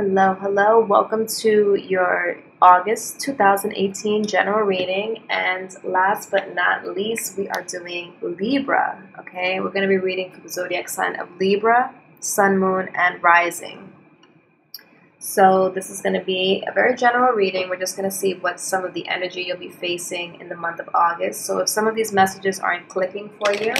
Hello. Welcome to your August 2018 general reading. And last but not least, we are doing Libra. Okay, we're going to be reading for the zodiac sign of Libra, Sun, Moon, and Rising. So this is going to be a very general reading. We're just going to see what some of the energy you'll be facing in the month of August. So if some of these messages aren't clicking for you,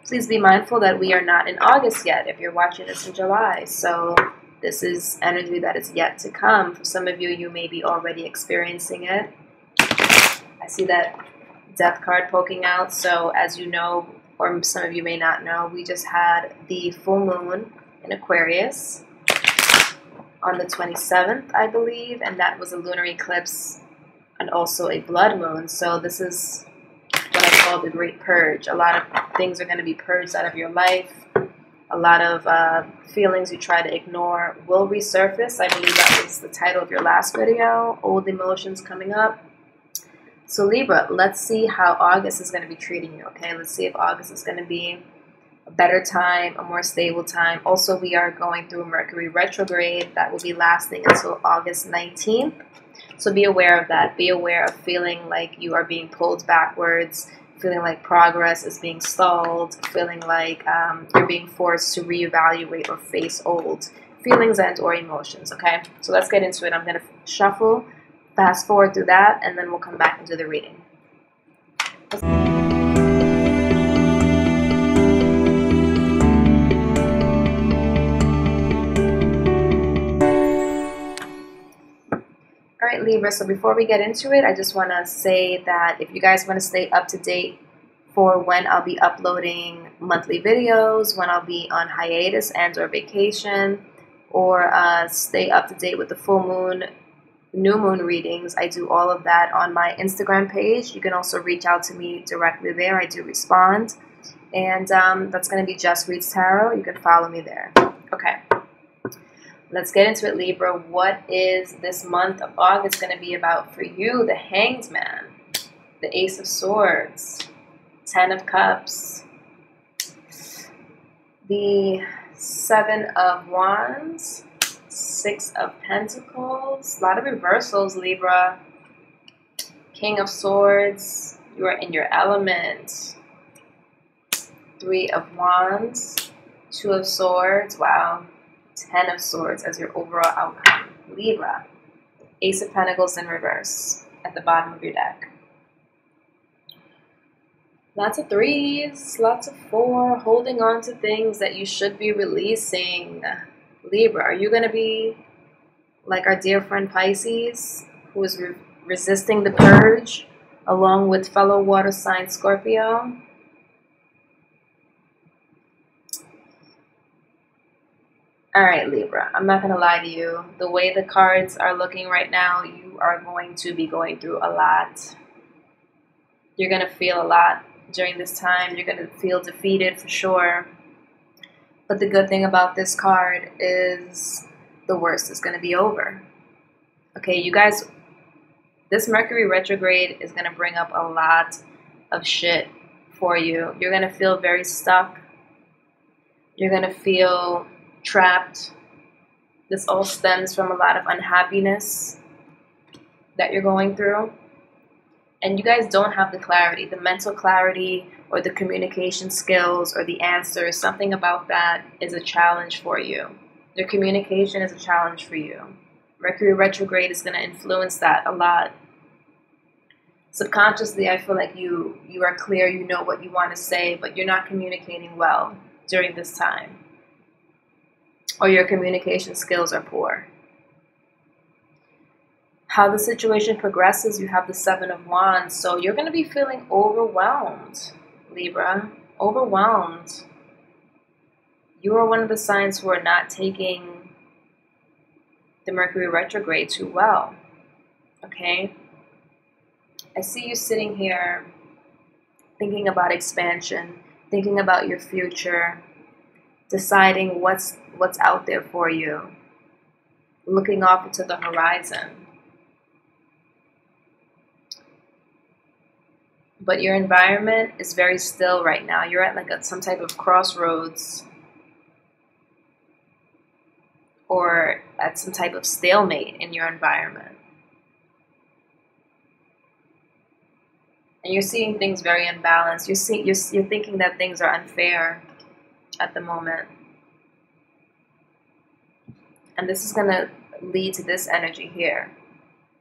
please be mindful that we are not in August yet if you're watching this in July. So this is energy that is yet to come. For some of you, you may be already experiencing it. I see that death card poking out. So as you know, or some of you may not know, we just had the full moon in Aquarius on the 27th, I believe, and that was a lunar eclipse and also a blood moon. So this is what I call the Great Purge. A lot of things are going to be purged out of your life. A lot of feelings you try to ignore will resurface. I believe that was the title of your last video, old emotions coming up. So Libra, let's see how August is going to be treating you, okay? Let's see if August is going to be a better time, a more stable time. Also, we are going through Mercury retrograde. That will be lasting until August 19th. So be aware of that. Be aware of feeling like you are being pulled backwards, feeling like progress is being stalled, feeling like you're being forced to reevaluate or face old feelings and or emotions, okay? So let's get into it. I'm going to shuffle, fast forward through that, and then we'll come back into the reading. All right, Libra, so before we get into it, I just want to say that if you guys want to stay up to date for when I'll be uploading monthly videos, when I'll be on hiatus and or vacation, or stay up to date with the full moon, new moon readings, I do all of that on my Instagram page. You can also reach out to me directly there. I do respond. And that's going to be Just Reads Tarot. You can follow me there. Okay. Let's get into it, Libra. What is this month of August going to be about for you? The Hanged Man, the Ace of Swords, 10 of Cups, the 7 of Wands, 6 of Pentacles, a lot of reversals, Libra, King of Swords, you are in your element, 3 of Wands, 2 of Swords, wow, 10 of Swords as your overall outcome. Libra, Ace of Pentacles in reverse at the bottom of your deck. Lots of 3s, lots of 4, holding on to things that you should be releasing. Libra, are you going to be like our dear friend Pisces, who is resisting the purge, along with fellow water sign Scorpio? All right, Libra, I'm not going to lie to you. The way the cards are looking right now, you are going to be going through a lot. You're going to feel a lot during this time. You're going to feel defeated for sure. But the good thing about this card is the worst is going to be over. Okay, you guys, this Mercury retrograde is going to bring up a lot of shit for you. You're going to feel very stuck. You're going to feel trapped. This all stems from a lot of unhappiness that you're going through. And you guys don't have the clarity, the mental clarity or the communication skills or the answers. Something about that is a challenge for you. Your communication is a challenge for you. Mercury retrograde is going to influence that a lot. Subconsciously, I feel like you are clear, you know what you want to say, but you're not communicating well during this time. Or your communication skills are poor. How the situation progresses, you have the 7 of Wands. So you're going to be feeling overwhelmed, Libra. Overwhelmed. You are one of the signs who are not taking the Mercury retrograde too well. Okay? I see you sitting here thinking about expansion, thinking about your future, deciding what's out there for you, looking off into the horizon. But your environment is very still right now. You're at like some type of crossroads or at some type of stalemate in your environment. And you're seeing things very imbalanced. You're thinking that things are unfair at the moment. And this is going to lead to this energy here,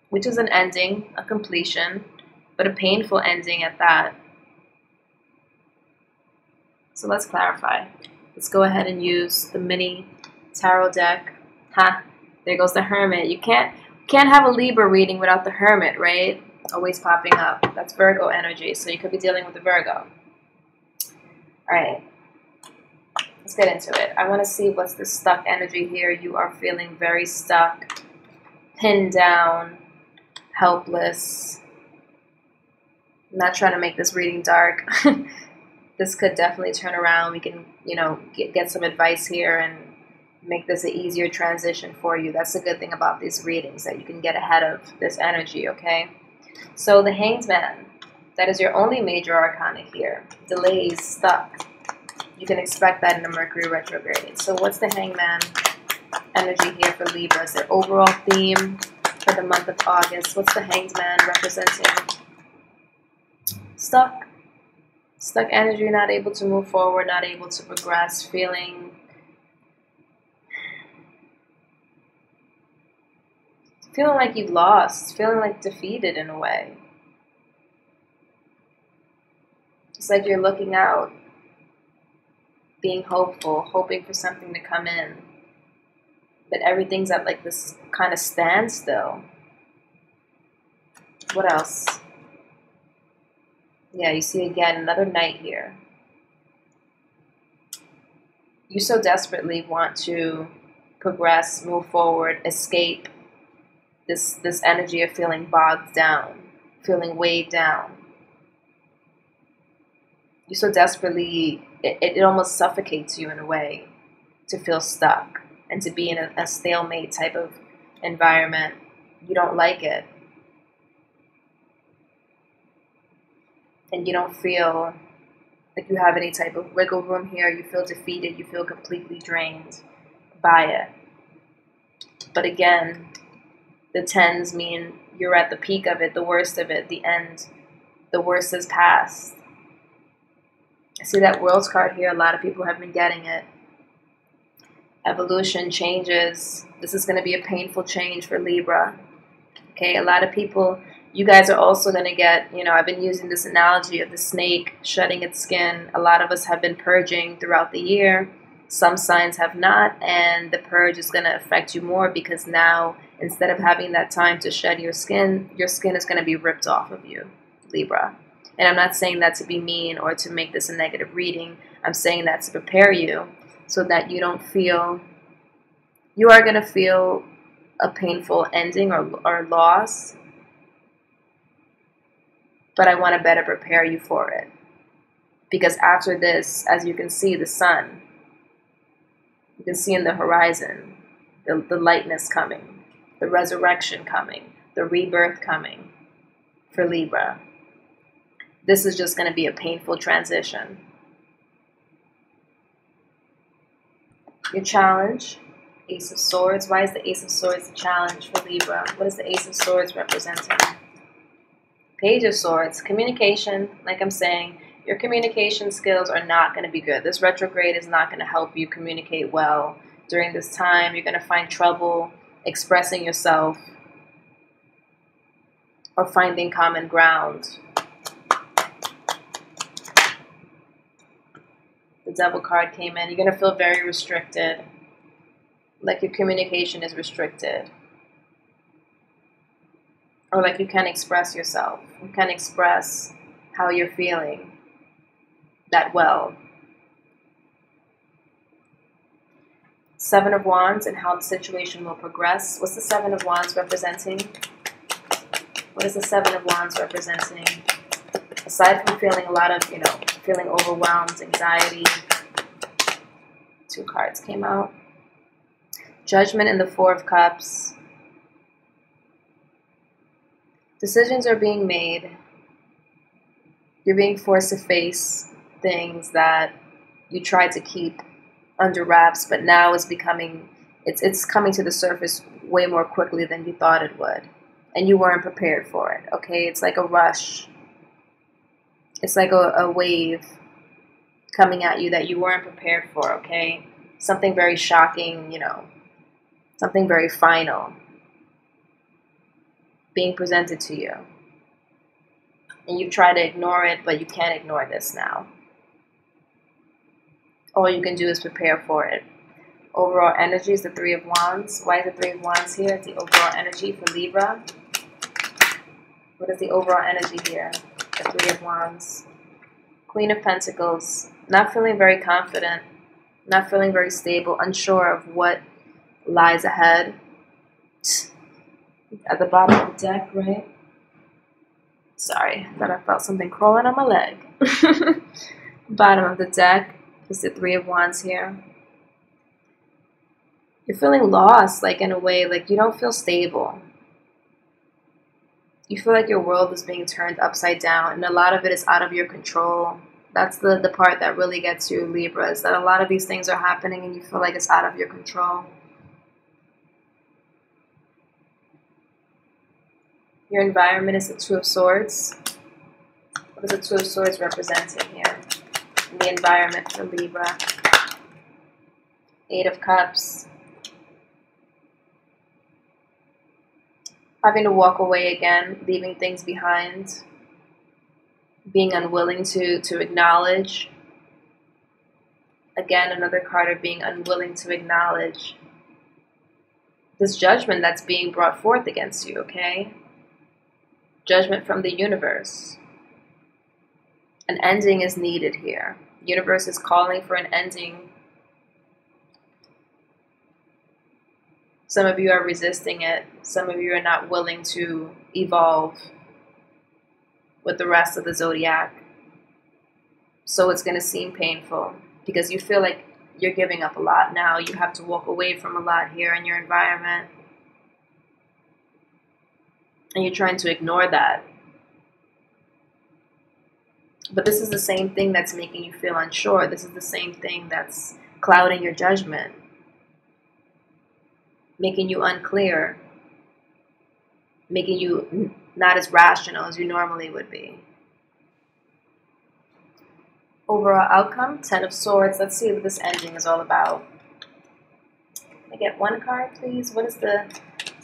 which is an ending, a completion, but a painful ending at that. So let's clarify. Let's go ahead and use the mini tarot deck. There goes the Hermit. You can't have a Libra reading without the Hermit, right? Always popping up. That's Virgo energy, so you could be dealing with the Virgo. All right. Let's get into it. I want to see what's the stuck energy here. You are feeling very stuck, pinned down, helpless. I'm not trying to make this reading dark. This could definitely turn around. We can, get some advice here and make this an easier transition for you. That's the good thing about these readings, that you can get ahead of this energy, okay? So the Hanged Man, that is your only major arcana here. Delays, stuck. You can expect that in a Mercury retrograde. So what's the Hangman energy here for Libras? Their overall theme for the month of August. What's the Hanged Man representing? Stuck. Stuck energy, not able to move forward, not able to progress, feeling like you've lost, feeling like defeated in a way. It's like you're looking out, being hopeful, hoping for something to come in. But everything's at like this kind of standstill. What else? Yeah, you see again another Knight here. You so desperately want to progress, move forward, escape this energy of feeling bogged down, feeling weighed down. You so desperately, it almost suffocates you in a way to feel stuck and to be in a stalemate type of environment. You don't like it. And you don't feel like you have any type of wiggle room here. You feel defeated. You feel completely drained by it. But again, the tens mean you're at the peak of it, the worst of it, the end. The worst is past. I see that World's card here. A lot of people have been getting it. Evolution, changes. This is going to be a painful change for Libra. Okay, a lot of people, you guys are also going to get, I've been using this analogy of the snake shedding its skin. A lot of us have been purging throughout the year. Some signs have not, and the purge is going to affect you more because now, instead of having that time to shed your skin is going to be ripped off of you, Libra. And I'm not saying that to be mean or to make this a negative reading. I'm saying that to prepare you so that you don't feel, you are going to feel a painful ending or loss. But I want to better prepare you for it. Because after this, as you can see, the sun, you can see in the horizon, the lightness coming, the resurrection coming, the rebirth coming for Libra. This is just going to be a painful transition. Your challenge, Ace of Swords. Why is the Ace of Swords a challenge for Libra? What is the Ace of Swords representing? Page of Swords, communication. Like I'm saying, your communication skills are not going to be good. This retrograde is not going to help you communicate well. During this time, you're going to find trouble expressing yourself or finding common ground. The Devil card came in. You're going to feel very restricted, like your communication is restricted, or like you can't express yourself. You can't express how you're feeling that well. Seven of Wands and how the situation will progress. What's the Seven of Wands representing? What is the Seven of Wands representing? Aside from feeling a lot of, feeling overwhelmed, anxiety. Two cards came out. Judgment and the Four of Cups. Decisions are being made. You're being forced to face things that you tried to keep under wraps, but now is becoming It's coming to the surface way more quickly than you thought it would. And you weren't prepared for it, okay? It's like a rush. It's like a wave coming at you that you weren't prepared for, okay? Something very shocking, you know, something very final being presented to you. And you try to ignore it, but you can't ignore this now. All you can do is prepare for it. Overall energy is the Three of Wands. Why is the Three of Wands here? It's the overall energy for Libra. What is the overall energy here? The Three of Wands. Queen of Pentacles. Not feeling very confident. Not feeling very stable. Unsure of what lies ahead. At the bottom of the deck, right? Sorry, I thought I felt something crawling on my leg. Bottom of the deck is the Three of Wands here. You're feeling lost, like in a way, like you don't feel stable. You feel like your world is being turned upside down, and a lot of it is out of your control. That's the part that really gets you, Libra, is that a lot of these things are happening and you feel like it's out of your control. Your environment is the Two of Swords. What is the Two of Swords representing here? In the environment for Libra. Eight of Cups. Having to walk away again, leaving things behind, being unwilling to acknowledge. Again, another card of being unwilling to acknowledge this judgment that's being brought forth against you, okay? Judgment from the universe. An ending is needed here. The universe is calling for an ending. Some of you are resisting it. Some of you are not willing to evolve with the rest of the zodiac. So it's going to seem painful because you feel like you're giving up a lot now. You have to walk away from a lot here in your environment. And you're trying to ignore that. But this is the same thing that's making you feel unsure. This is the same thing that's clouding your judgment. Making you unclear, making you not as rational as you normally would be. Overall outcome, Ten of Swords. Let's see what this ending is all about. Can I get one card, please? What is the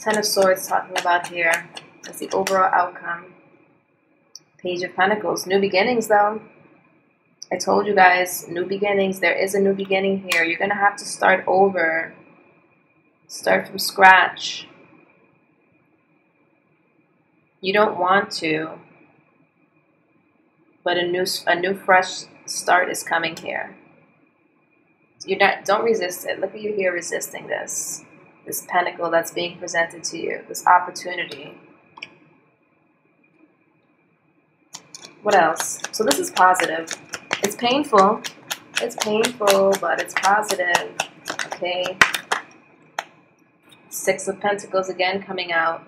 Ten of Swords talking about here? That's the overall outcome. Page of Pentacles. New beginnings, though. I told you guys, new beginnings. There is a new beginning here. You're going to have to start over. Start from scratch. You don't want to, but a new fresh start is coming here. Don't resist it. Look at you here resisting this pentacle that's being presented to you, this opportunity. What else? So this is positive. It's painful. It's painful, but it's positive. Okay. Six of Pentacles again coming out.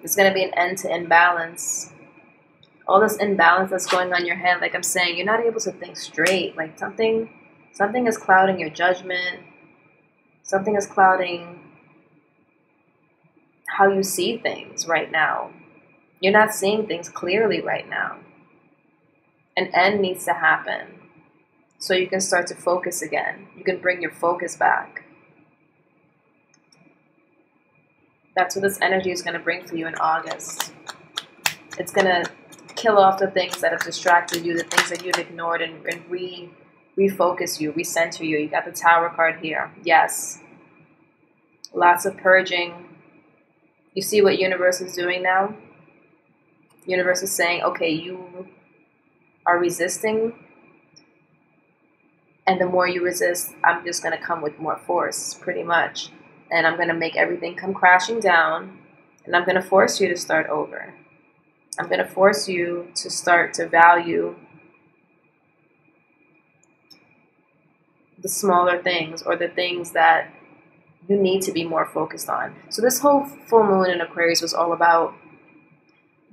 There's going to be an end to imbalance. All this imbalance that's going on in your head, like I'm saying, you're not able to think straight. Like something is clouding your judgment. Something is clouding how you see things right now. You're not seeing things clearly right now. An end needs to happen so you can start to focus again. You can bring your focus back. That's what this energy is going to bring for you in August. It's going to kill off the things that have distracted you, the things that you've ignored, and refocus you, recenter you. You got the Tower card here. Yes. Lots of purging. You see what universe is doing now? Universe is saying, okay, you are resisting, and the more you resist, I'm just going to come with more force, pretty much. And I'm going to make everything come crashing down, and I'm going to force you to start over. I'm going to force you to start to value the smaller things, or the things that you need to be more focused on. So this whole full moon in Aquarius was all about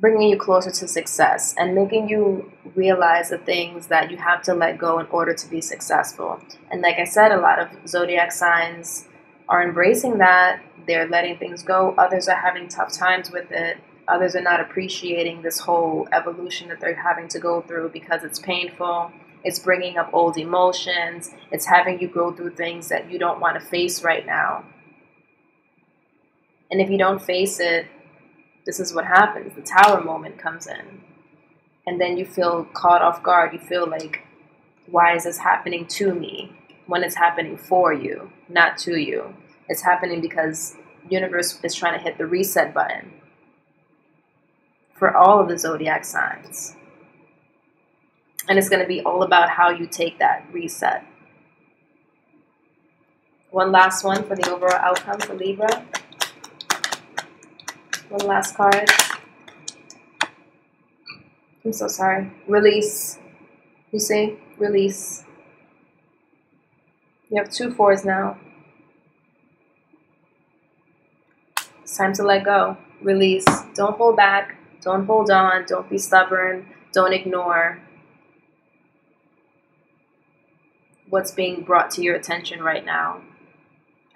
bringing you closer to success and making you realize the things that you have to let go in order to be successful. And like I said, a lot of zodiac signs are embracing that. They're letting things go. Others are having tough times with it. Others are not appreciating this whole evolution that they're having to go through because it's painful. It's bringing up old emotions. It's having you go through things that you don't want to face right now. And if you don't face it, this is what happens. The tower moment comes in. And then you feel caught off guard. You feel like, why is this happening to me? When it's happening for you, not to you. It's happening because the universe is trying to hit the reset button for all of the zodiac signs. And it's going to be all about how you take that reset. One last one for the overall outcome for Libra. One last card. I'm so sorry. Release. You see? Release. You have 2 4s now. It's time to let go. Release. Don't hold back. Don't hold on. Don't be stubborn. Don't ignore what's being brought to your attention right now.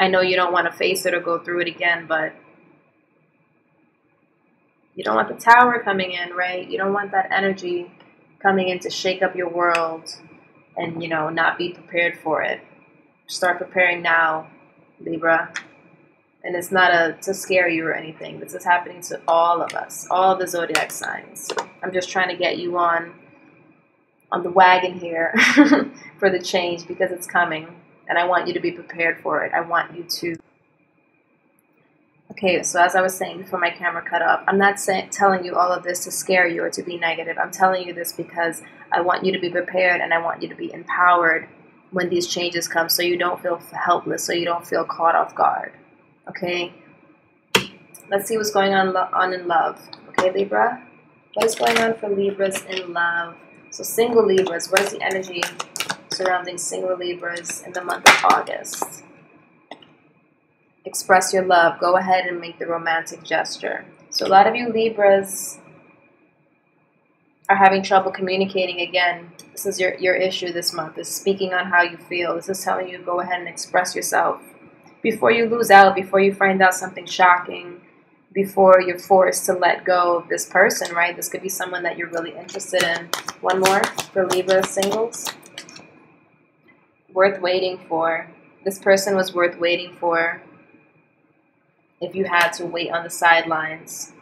I know you don't want to face it or go through it again, but you don't want the tower coming in, right? You don't want that energy coming in to shake up your world and, you know, not be prepared for it. Start preparing now, Libra. And it's not to scare you or anything. This is happening to all of us, all of the zodiac signs. I'm just trying to get you on the wagon here for the change because it's coming. And I want you to be prepared for it. I want you to... Okay, so as I was saying before my camera cut off, I'm not telling you all of this to scare you or to be negative. I'm telling you this because I want you to be prepared and I want you to be empowered when these changes come so you don't feel helpless, so you don't feel caught off guard. Okay? Let's see what's going on in love. Okay, Libra? What is going on for Libras in love? So single Libras, what is the energy surrounding single Libras in the month of August? Express your love. Go ahead and make the romantic gesture. So a lot of you Libras are having trouble communicating again. This is your issue this month, is speaking on how you feel. This is telling you go ahead and express yourself before you lose out, before you find out something shocking, before you're forced to let go of this person, right? This could be someone that you're really interested in. One more for Libra singles. Worth waiting for. This person was worth waiting for if you had to wait on the sidelines.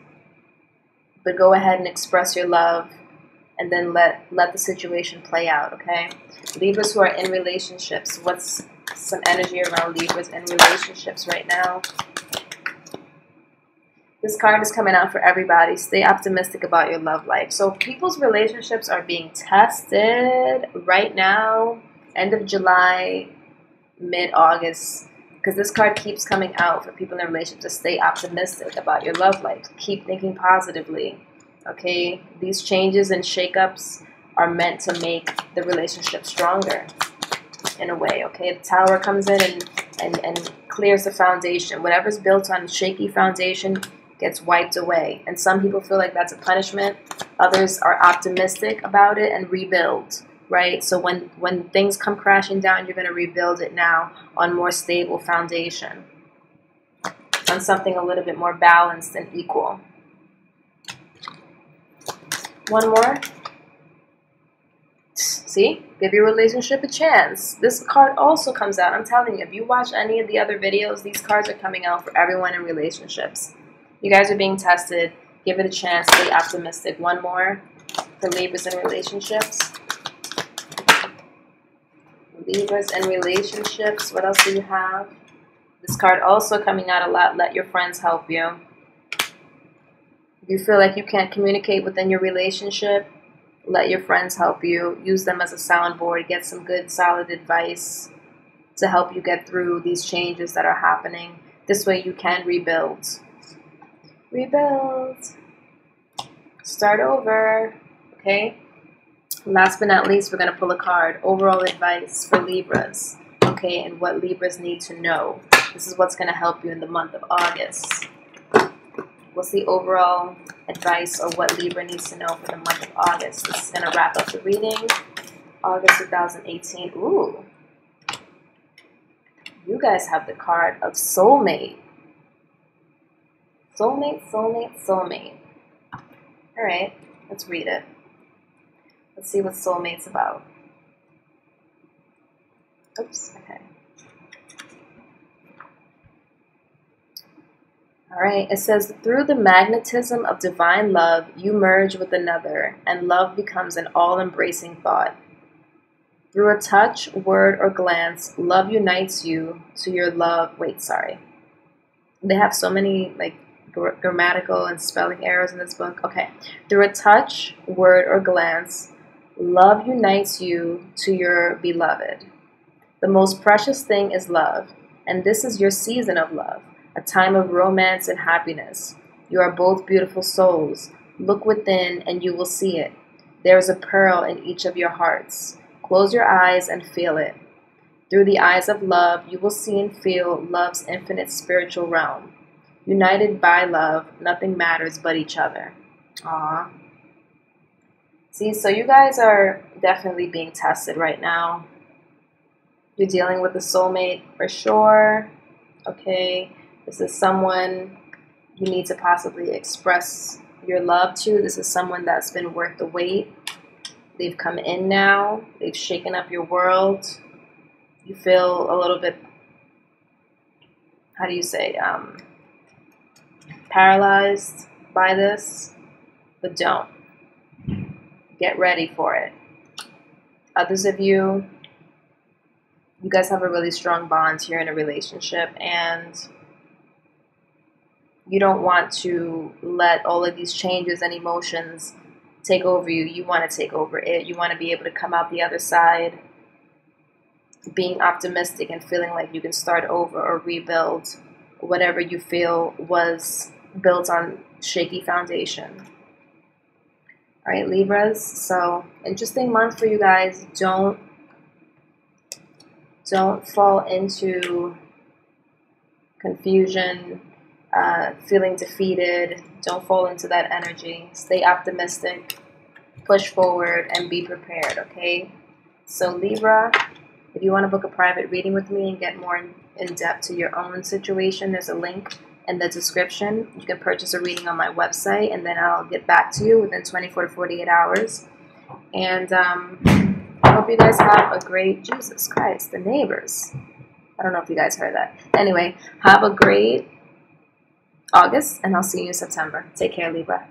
But go ahead and express your love and then let the situation play out, okay? Libras who are in relationships, what's some energy around Libras in relationships right now? This card is coming out for everybody. Stay optimistic about your love life. So people's relationships are being tested right now, end of July, mid-August, because this card keeps coming out for people in relationships to stay optimistic about your love life. Keep thinking positively, okay? These changes and shakeups are meant to make the relationship stronger in a way, okay? The tower comes in and clears the foundation. Whatever's built on shaky foundation gets wiped away. And some people feel like that's a punishment. Others are optimistic about it and rebuild, right? So when things come crashing down, you're going to rebuild it now on more stable foundation, on something a little bit more balanced and equal. One more. See? Give your relationship a chance. This card also comes out. I'm telling you, if you watch any of the other videos, these cards are coming out for everyone in relationships. You guys are being tested. Give it a chance. Stay optimistic. One more for Libras in relationships. Libras in relationships. What else do you have? This card also coming out a lot. Let your friends help you. If you feel like you can't communicate within your relationship, let your friends help you. Use them as a soundboard. Get some good, solid advice to help you get through these changes that are happening. This way you can rebuild. Rebuild. Start over. Okay? Last but not least, we're going to pull a card. Overall advice for Libras. Okay? And what Libras need to know. This is what's going to help you in the month of August. What's the overall advice or what Libra needs to know for the month of August? This is going to wrap up the reading. August 2018. Ooh. You guys have the card of soulmate. Soulmate, soulmate, soulmate. All right, let's read it. Let's see what soulmate's about. Oops, okay. All right, it says, through the magnetism of divine love, you merge with another, and love becomes an all-embracing thought. Through a touch, word, or glance, love unites you to your love. Wait, sorry. They have so many like grammatical and spelling errors in this book. Okay. Through a touch, word, or glance, love unites you to your beloved. The most precious thing is love, and this is your season of love, a time of romance and happiness. You are both beautiful souls. Look within and you will see it. There is a pearl in each of your hearts. Close your eyes and feel it. Through the eyes of love, you will see and feel love's infinite spiritual realm. United by love, nothing matters but each other. Aww. See, so you guys are definitely being tested right now. You're dealing with a soulmate for sure. Okay, this is someone you need to possibly express your love to. This is someone that's been worth the wait. They've come in now. They've shaken up your world. You feel a little bit, how do you say, paralyzed by this, but don't. Get ready for it. Others of you, you guys have a really strong bond here in a relationship, and you don't want to let all of these changes and emotions take over you. You want to take over it. You want to be able to come out the other side being optimistic and feeling like you can start over or rebuild whatever you feel was built on shaky foundation. All right, Libras. So interesting month for you guys. Don't fall into confusion, feeling defeated. Don't fall into that energy. Stay optimistic, push forward, and be prepared, okay? So Libra, if you want to book a private reading with me and get more in depth to your own situation, there's a link in the description. You can purchase a reading on my website, and then I'll get back to you within 24 to 48 hours. And I hope you guys have a great, Jesus Christ, the neighbors. I don't know if you guys heard that. Anyway, have a great August, and I'll see you in September. Take care, Libra.